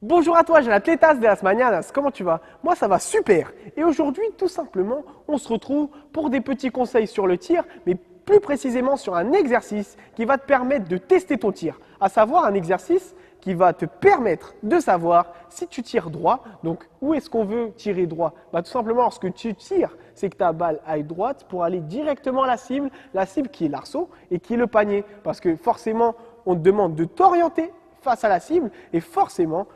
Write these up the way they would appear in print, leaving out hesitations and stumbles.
Bonjour à toi, j'ai l'Atletas de las Mañanas, comment tu vas? Moi ça va super. Et aujourd'hui, tout simplement, on se retrouve pour des petits conseils sur le tir, mais plus précisément sur un exercice qui va te permettre de tester ton tir. À savoir un exercice qui va te permettre de savoir si tu tires droit. Donc, où est-ce qu'on veut tirer droit? Tout simplement, lorsque tu tires, c'est que ta balle aille droite pour aller directement à la cible qui est l'arceau et qui est le panier. Parce que forcément, on te demande de t'orienter face à la cible et forcément,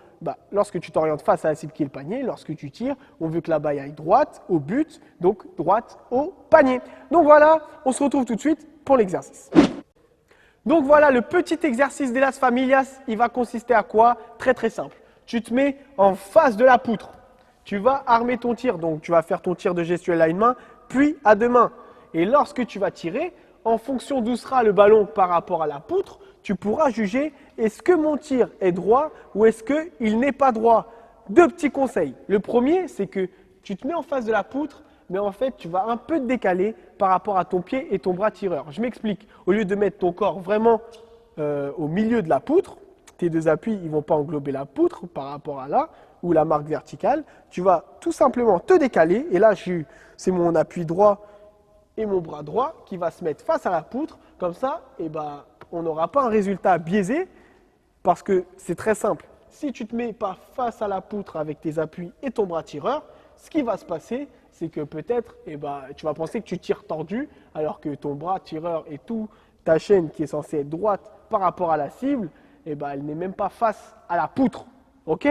lorsque tu t'orientes face à la cible qui est le panier, lorsque tu tires, on veut que la balle aille droite au but, donc droite au panier. Donc voilà, on se retrouve tout de suite pour l'exercice. Donc voilà, le petit exercice de las familias, il va consister à quoi? Très très simple. Tu te mets en face de la poutre. Tu vas armer ton tir, donc tu vas faire ton tir de gestuelle à une main, puis à deux mains. Et lorsque tu vas tirer, en fonction d'où sera le ballon par rapport à la poutre, tu pourras juger est-ce que mon tir est droit ou est-ce qu'il n'est pas droit. Deux petits conseils. Le premier, c'est que tu te mets en face de la poutre, mais en fait, tu vas un peu te décaler par rapport à ton pied et ton bras tireur. Je m'explique. Au lieu de mettre ton corps vraiment au milieu de la poutre, tes deux appuis ne vont pas englober la poutre par rapport à là, ou la marque verticale, tu vas tout simplement te décaler. Et là, c'est mon appui droit et mon bras droit qui va se mettre face à la poutre. Comme ça, on n'aura pas un résultat biaisé parce que c'est très simple. Si tu ne te mets pas face à la poutre avec tes appuis et ton bras tireur, ce qui va se passer, c'est que peut-être tu vas penser que tu tires tordu alors que ton bras tireur et tout, ta chaîne qui est censée être droite par rapport à la cible, elle n'est même pas face à la poutre. Ok?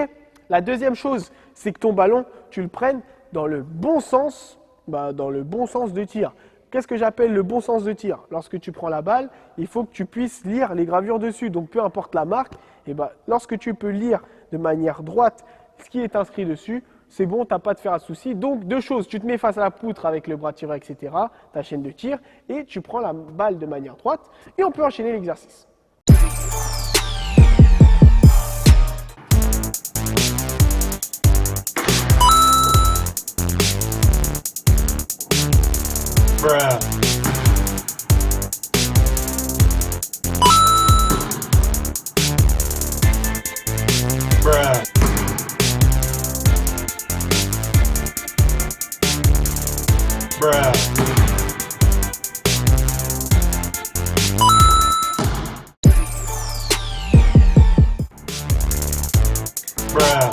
La deuxième chose, c'est que ton ballon, tu le prennes dans le bon sens, de tir. Qu'est-ce que j'appelle le bon sens de tir? Lorsque tu prends la balle, il faut que tu puisses lire les gravures dessus. Donc, peu importe la marque, lorsque tu peux lire de manière droite ce qui est inscrit dessus, c'est bon, tu n'as pas à te faire un souci. Donc, deux choses, tu te mets face à la poutre avec le bras tireur, etc., ta chaîne de tir, et tu prends la balle de manière droite, et on peut enchaîner l'exercice. Bruh. Bruh. Bruh. Bruh.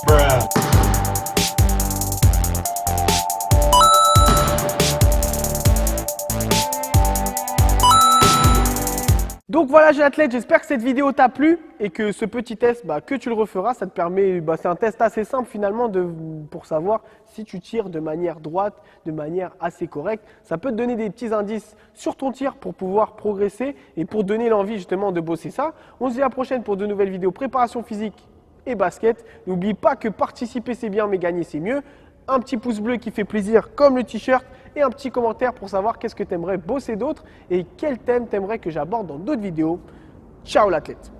Bruh. Donc voilà, j'ai athlète, j'espère que cette vidéo t'a plu et que ce petit test, que tu le referas, ça te permet, c'est un test assez simple finalement pour savoir si tu tires de manière droite, de manière assez correcte. Ça peut te donner des petits indices sur ton tir pour pouvoir progresser et pour donner l'envie justement de bosser ça. On se dit à la prochaine pour de nouvelles vidéos préparation physique et basket. N'oublie pas que participer c'est bien mais gagner c'est mieux. Un petit pouce bleu qui fait plaisir comme le t-shirt et un petit commentaire pour savoir qu'est-ce que tu aimerais bosser d'autre et quel thème tu aimerais que j'aborde dans d'autres vidéos. Ciao l'athlète!